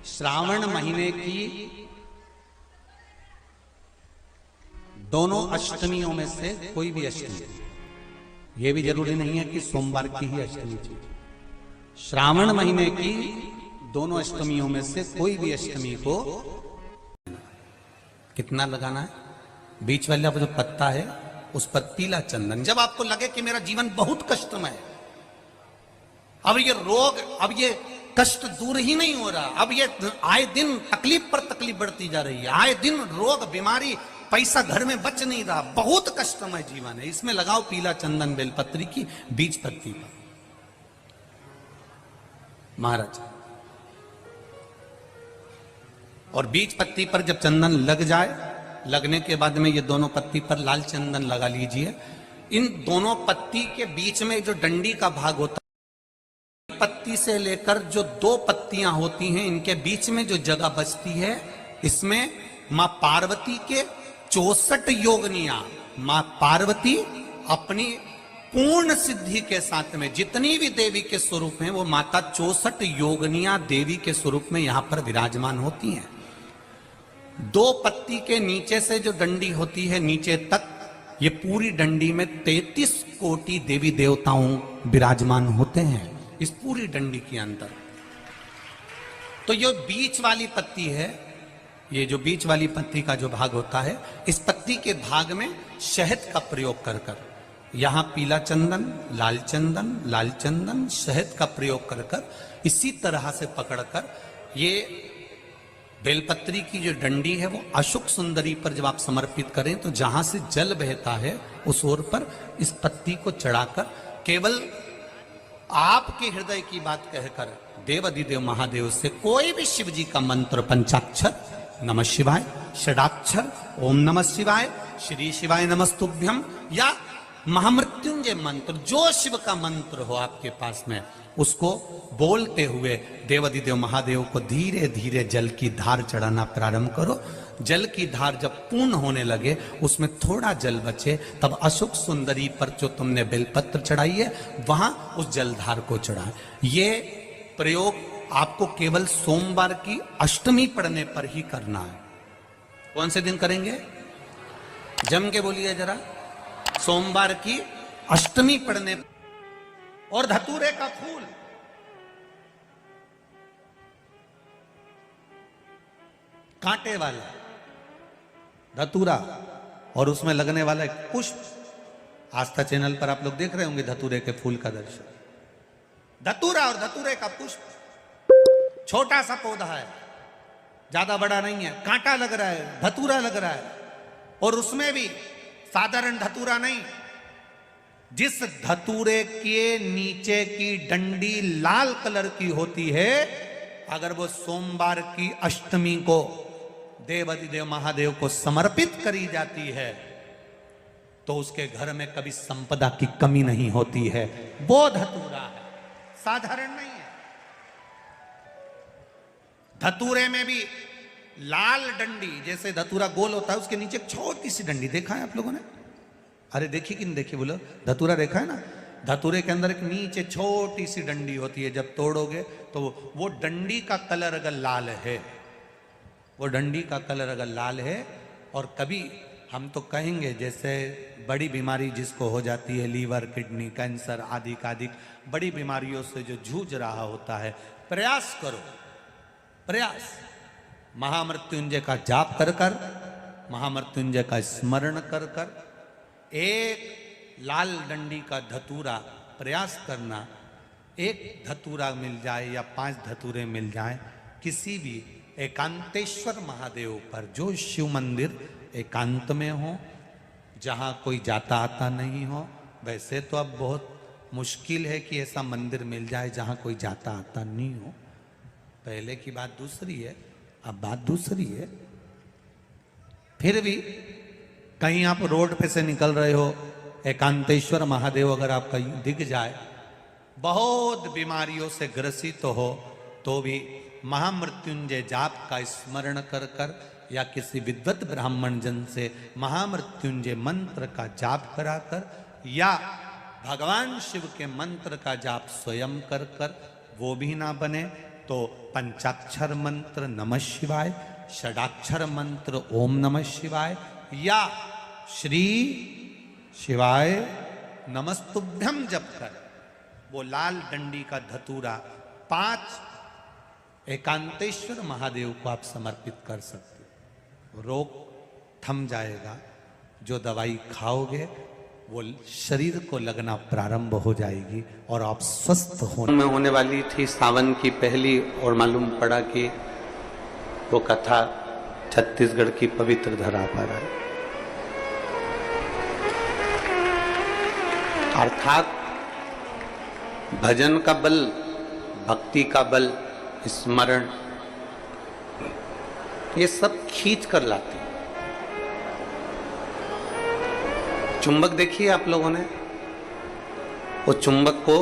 श्रावण महीने की दोनों अष्टमियों में से कोई भी अष्टमी, यह भी जरूरी नहीं है कि सोमवार की ही अष्टमी थी। श्रावण महीने की दोनों अष्टमियों में से कोई भी अष्टमी को कितना लगाना है? बीच वाला जो पत्ता है उस पर पीला चंदन। जब आपको लगे कि मेरा जीवन बहुत कष्टमय है, अब ये रोग, अब ये कष्ट दूर ही नहीं हो रहा, अब ये आए दिन तकलीफ पर तकलीफ बढ़ती जा रही है, आए दिन रोग बीमारी, पैसा घर में बच नहीं रहा, बहुत कष्टमय जीवन है, इसमें लगाओ पीला चंदन बेलपत्री की बीज पत्ती पर। महाराज, और बीज पत्ती पर जब चंदन लग जाए, लगने के बाद में ये दोनों पत्ती पर लाल चंदन लगा लीजिए। इन दोनों पत्ती के बीच में जो डंडी का भाग होता है, पत्ती से लेकर जो दो पत्तियां होती हैं, इनके बीच में जो जगह बचती है, इसमें मां पार्वती के 64 योगनियां, मां पार्वती अपनी पूर्ण सिद्धि के साथ में जितनी भी देवी के स्वरूप हैं, वो माता 64 योगनियां देवी के स्वरूप में यहां पर विराजमान होती हैं। दो पत्ती के नीचे से जो डंडी होती है नीचे तक, ये पूरी डंडी में 33 कोटि देवी देवताओं विराजमान होते हैं इस पूरी डंडी के अंदर। तो ये बीच वाली पत्ती है, ये जो बीच वाली पत्ती का जो भाग होता है, इस पत्ती के भाग में शहद का प्रयोग कर कर, यहां पीला चंदन, लाल चंदन, लाल चंदन, शहद का प्रयोग कर कर, इसी तरह से पकड़कर ये बेलपत्री की जो डंडी है वो अशुक सुंदरी पर जब आप समर्पित करें, तो जहां से जल बहता है उस ओर पर इस पत्ती को चढ़ाकर केवल आपके हृदय की बात कहकर देवाधिदेव महादेव से कोई भी शिव जी का मंत्र, पंचाक्षर नमः शिवाय, षडाक्षर ओम नमः शिवाय, श्री शिवाय नमस्तुभ्यम, या महामृत्युंजय मंत्र, जो शिव का मंत्र हो आपके पास में, उसको बोलते हुए देवाधिदेव महादेव को धीरे धीरे जल की धार चढ़ाना प्रारंभ करो। जल की धार जब पूर्ण होने लगे, उसमें थोड़ा जल बचे, तब अशोक सुंदरी पर जो तुमने बेलपत्र चढ़ाई है वहां उस जलधार को चढ़ाए। ये प्रयोग आपको केवल सोमवार की अष्टमी पढ़ने पर ही करना है। कौन से दिन करेंगे? जम के बोलिए जरा। सोमवार की अष्टमी पढ़ने। और धतूरे का फूल, कांटे वाला धतूरा, और उसमें लगने वाला एक पुष्प। आस्था चैनल पर आप लोग देख रहे होंगे धतूरे के फूल का दर्शन। धतूरा और धतूरे का पुष्प, छोटा सा पौधा है, ज्यादा बड़ा नहीं है, कांटा लग रहा है, धतूरा लग रहा है, और उसमें भी साधारण धतूरा नहीं, जिस धतूरे के नीचे की डंडी लाल कलर की होती है, अगर वो सोमवार की अष्टमी को देवाधिदेव महादेव को समर्पित करी जाती है, तो उसके घर में कभी संपदा की कमी नहीं होती है। वो धतूरा है, साधारण नहीं है। धतूरे में भी लाल डंडी, जैसे धतूरा गोल होता है, उसके नीचे एक छोटी सी डंडी, देखा है आप लोगों ने? अरे देखी कि नहीं देखी? बोलो, धतूरा देखा है ना? धतूरे के अंदर एक नीचे छोटी सी डंडी होती है, जब तोड़ोगे तो वो डंडी का कलर अगर लाल है, वो डंडी का कलर अगर लाल है, और कभी हम तो कहेंगे जैसे बड़ी बीमारी जिसको हो जाती है, लीवर, किडनी, कैंसर आदि आदि बड़ी बीमारियों से जो जूझ रहा होता है, प्रयास करो, प्रयास महामृत्युंजय का जाप कर कर, महामृत्युंजय का स्मरण कर कर, एक लाल डंडी का धतूरा प्रयास करना। एक धतूरा मिल जाए या 5 धतूरे मिल जाए किसी भी एकांतेश्वर महादेव पर, जो शिव मंदिर एकांत में हो, जहाँ कोई जाता आता नहीं हो। वैसे तो अब बहुत मुश्किल है कि ऐसा मंदिर मिल जाए जहाँ कोई जाता आता नहीं हो, पहले की बात दूसरी है, अब बात दूसरी है। फिर भी कहीं आप रोड पे से निकल रहे हो, एकांतेश्वर महादेव अगर आपका दिख जाए, बहुत बीमारियों से ग्रसित हो, तो भी महामृत्युंजय जाप का स्मरण कर कर, या किसी विद्वत ब्राह्मण जन से महामृत्युंजय मंत्र का जाप कराकर, या भगवान शिव के मंत्र का जाप स्वयं कर कर, वो भी ना बने तो पंचाक्षर मंत्र नमः शिवाय, षडाक्षर मंत्र ओम नमः शिवाय या श्री शिवाय नमस्तुभ्यम जप कर वो लाल डंडी का धतूरा 5 एकांतेश्वर महादेव को आप समर्पित कर सकते हो। रोग थम जाएगा, जो दवाई खाओगे वो शरीर को लगना प्रारंभ हो जाएगी और आप स्वस्थ में होने वाली थी सावन की पहली, और मालूम पड़ा कि वो कथा छत्तीसगढ़ की पवित्र धरा पर है। अर्थात भजन का बल, भक्ति का बल, स्मरण, ये सब खींच कर लाते। चुंबक देखिए आप लोगों ने, वो चुंबक को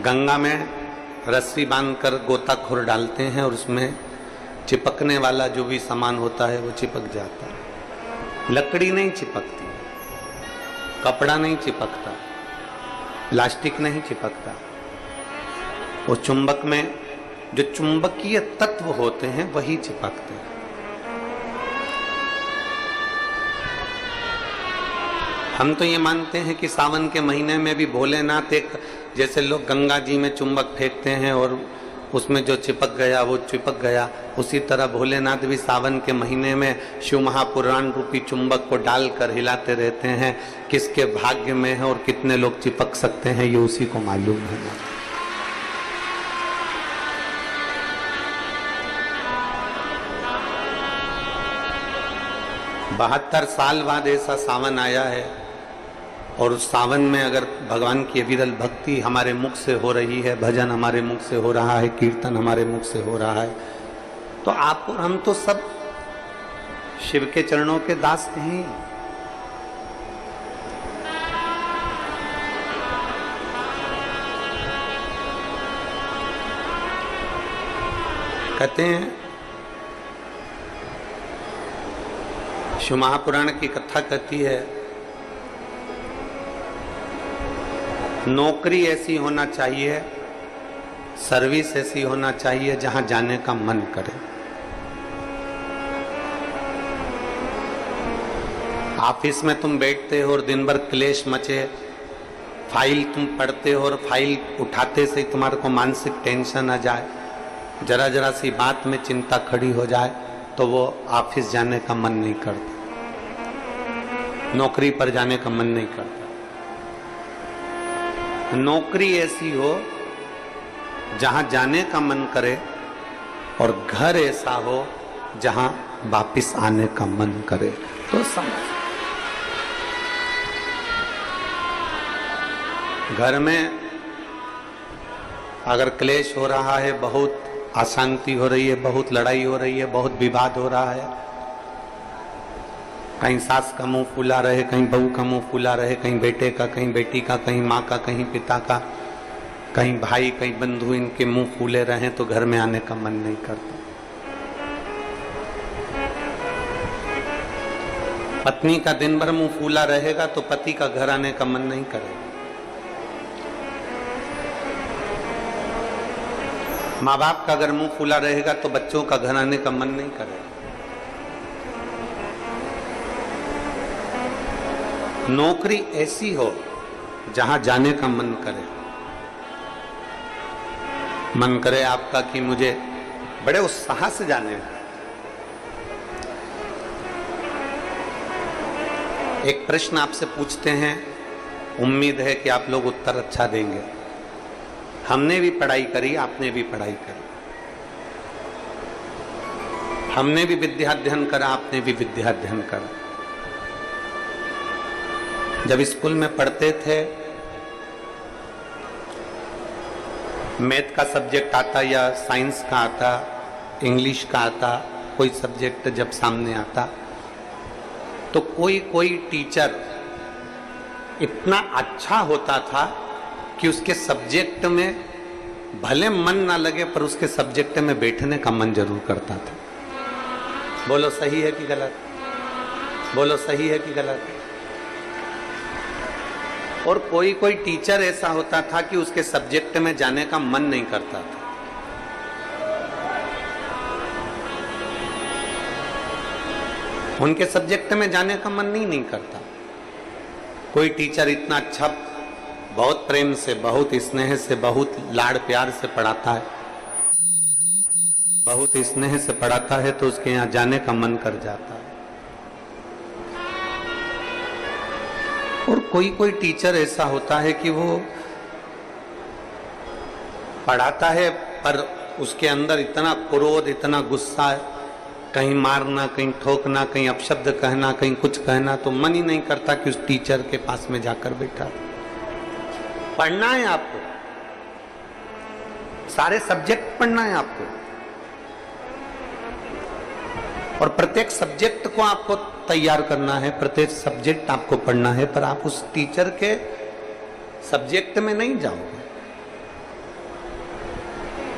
गंगा में रस्सी बांधकर गोताखोर डालते हैं और उसमें चिपकने वाला जो भी सामान होता है वो चिपक जाता है। लकड़ी नहीं चिपकती, कपड़ा नहीं चिपकता, प्लास्टिक नहीं चिपकता। वो चुंबक में जो चुंबकीय तत्व होते हैं वही चिपकते हैं। हम तो ये मानते हैं कि सावन के महीने में भी भोलेनाथ एक, जैसे लोग गंगा जी में चुंबक फेंकते हैं और उसमें जो चिपक गया वो चिपक गया, उसी तरह भोलेनाथ भी सावन के महीने में शिव महापुराण रूपी चुंबक को डालकर हिलाते रहते हैं। किसके भाग्य में है और कितने लोग चिपक सकते हैं ये उसी को मालूम है। 72 साल बाद ऐसा सावन आया है, और उस सावन में अगर भगवान की विरल भक्ति हमारे मुख से हो रही है, भजन हमारे मुख से हो रहा है, कीर्तन हमारे मुख से हो रहा है, तो आप और हम तो सब शिव के चरणों के दास हैं। कहते हैं, शिव महापुराण की कथा कहती है, नौकरी ऐसी होना चाहिए, सर्विस ऐसी होना चाहिए जहां जाने का मन करे। ऑफिस में तुम बैठते हो और दिन भर क्लेश मचे, फाइल तुम पढ़ते हो और फाइल उठाते से तुम्हारे को मानसिक टेंशन आ जाए, जरा जरा सी बात में चिंता खड़ी हो जाए, तो वो ऑफिस जाने का मन नहीं करता, नौकरी पर जाने का मन नहीं करता। नौकरी ऐसी हो जहां जाने का मन करे, और घर ऐसा हो जहां वापिस आने का मन करे। तो समझ, घर में अगर क्लेश हो रहा है, बहुत अशांति हो रही है, बहुत लड़ाई हो रही है, बहुत विवाद हो रहा है, कहीं सास का मुंह फूला रहे, कहीं बहू का मुंह फूला रहे, कहीं बेटे का, कहीं बेटी का, कहीं माँ का, कहीं पिता का, कहीं भाई, कहीं बंधु, इनके मुंह फूले रहे तो घर में आने का मन नहीं करता। पत्नी का दिन भर मुंह फूला रहेगा तो पति का घर आने का मन नहीं करेगा। माँ बाप का अगर मुंह फूला रहेगा तो बच्चों का घर आने का मन नहीं करेगा। नौकरी ऐसी हो जहां जाने का मन करे, मन करे आपका कि मुझे बड़े उत्साह से जाने का। एक प्रश्न आपसे पूछते हैं, उम्मीद है कि आप लोग उत्तर अच्छा देंगे। हमने भी पढ़ाई करी, आपने भी पढ़ाई करी, हमने भी विद्याध्ययन करा, आपने भी विद्याध्ययन करा। जब स्कूल में पढ़ते थे, मैथ का सब्जेक्ट आता या साइंस का आता, इंग्लिश का आता, कोई सब्जेक्ट जब सामने आता तो कोई कोई टीचर इतना अच्छा होता था कि उसके सब्जेक्ट में भले मन ना लगे पर उसके सब्जेक्ट में बैठने का मन जरूर करता था। बोलो सही है कि गलत? बोलो सही है कि गलत? और कोई कोई टीचर ऐसा होता था कि उसके सब्जेक्ट में जाने का मन नहीं करता था। उनके सब्जेक्ट में जाने का मन नहीं करता। कोई टीचर इतना अच्छा, बहुत प्रेम से, बहुत स्नेह से, बहुत लाड़ प्यार से पढ़ाता है, बहुत स्नेह से पढ़ाता है तो उसके यहाँ जाने का मन कर जाता है। और कोई कोई टीचर ऐसा होता है कि वो पढ़ाता है पर उसके अंदर इतना क्रोध, इतना गुस्सा है, कहीं मारना, कहीं ठोकना, कहीं अपशब्द कहना, कहीं कुछ कहना, तो मन ही नहीं करता कि उस टीचर के पास में जाकर बैठा। पढ़ना है आपको, सारे सब्जेक्ट पढ़ना है आपको, और प्रत्येक सब्जेक्ट को आपको तैयार करना है, प्रत्येक सब्जेक्ट आपको पढ़ना है, पर आप उस टीचर के सब्जेक्ट में नहीं जाओगे।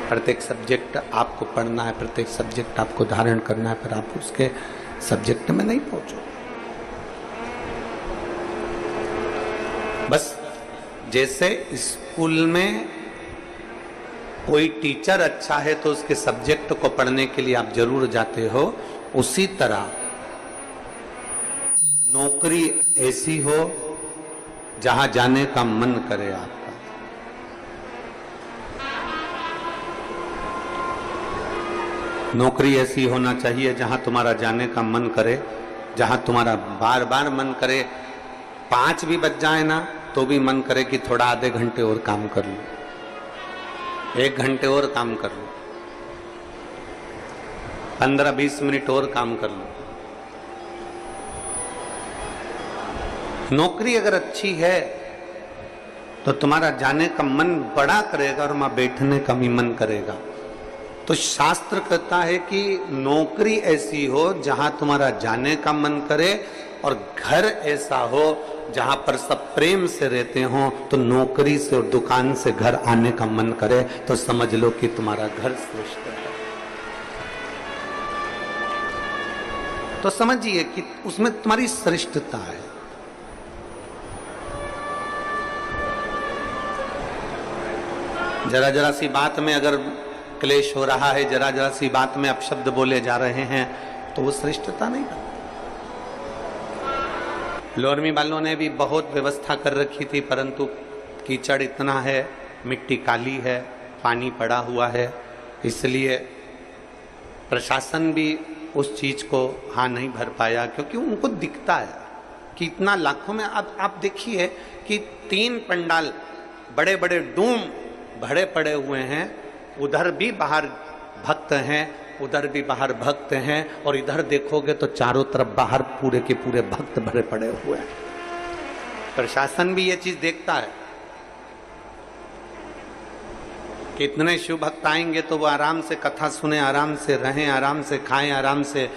प्रत्येक सब्जेक्ट आपको पढ़ना है, प्रत्येक सब्जेक्ट आपको धारण करना है, पर आप उसके सब्जेक्ट में नहीं पहुंचोगे। बस जैसे स्कूल में कोई टीचर अच्छा है तो उसके सब्जेक्ट को पढ़ने के लिए आप जरूर जाते हो, उसी तरह नौकरी ऐसी हो जहां जाने का मन करे आपका। नौकरी ऐसी होना चाहिए जहां तुम्हारा जाने का मन करे, जहां तुम्हारा बार बार मन करे, 5 भी बज जाए ना तो भी मन करे कि थोड़ा आधे घंटे और काम कर लूं, 1 घंटे और काम कर लूं, 15-20 मिनट और काम कर लूं। नौकरी अगर अच्छी है तो तुम्हारा जाने का मन बड़ा करेगा और वहां बैठने का भी मन करेगा। तो शास्त्र कहता है कि नौकरी ऐसी हो जहां तुम्हारा जाने का मन करे, और घर ऐसा हो जहां पर सब प्रेम से रहते हो, तो नौकरी से और दुकान से घर आने का मन करे तो समझ लो कि तुम्हारा घर श्रेष्ठ है। तो समझिए कि उसमें तुम्हारी श्रेष्ठता है। जरा जरा सी बात में अगर क्लेश हो रहा है, जरा जरा सी बात में अपशब्द बोले जा रहे हैं, तो वो श्रेष्ठता नहीं बनती। लोरमी वालों ने भी बहुत व्यवस्था कर रखी थी, परंतु कीचड़ इतना है, मिट्टी काली है, पानी पड़ा हुआ है, इसलिए प्रशासन भी उस चीज को हाँ नहीं भर पाया, क्योंकि उनको दिखता है कि इतना लाखों में। अब आप देखिए कि 3 पंडाल बड़े बड़े डूम भरे पड़े हुए हैं, उधर भी बाहर भक्त हैं, उधर भी बाहर भक्त हैं, और इधर देखोगे तो चारों तरफ बाहर पूरे के पूरे भक्त भरे पड़े हुए हैं। प्रशासन भी ये चीज देखता है कि इतने शिव भक्त आएंगे तो वो आराम से कथा सुने, आराम से रहें, आराम से खाएं, आराम से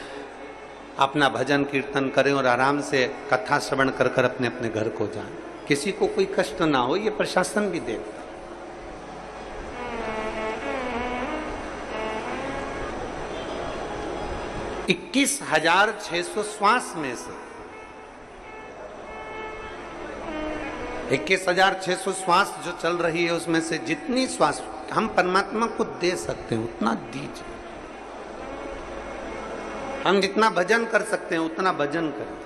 अपना भजन कीर्तन करें और आराम से कथा श्रवण कर कर अपने अपने घर को जाएं, किसी को कोई कष्ट ना हो। ये प्रशासन भी देखता। 21,600 श्वास में से 21,600 श्वास जो चल रही है, उसमें से जितनी श्वास हम परमात्मा को दे सकते हैं उतना दीजिए। हम जितना भजन कर सकते हैं उतना भजन करें,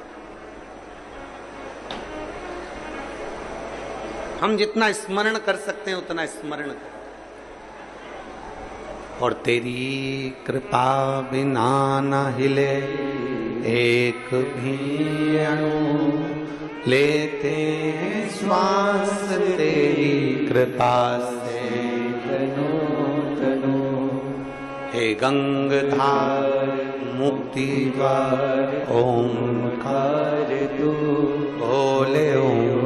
हम जितना स्मरण कर सकते हैं उतना स्मरण करें। और तेरी कृपा बिना न हिले एक भी अणु, लेते हैं श्वास तेरी कृपा से तनो तनो। हे गंगाधार मुक्ति द्वार ओंकार तू, बोले ओम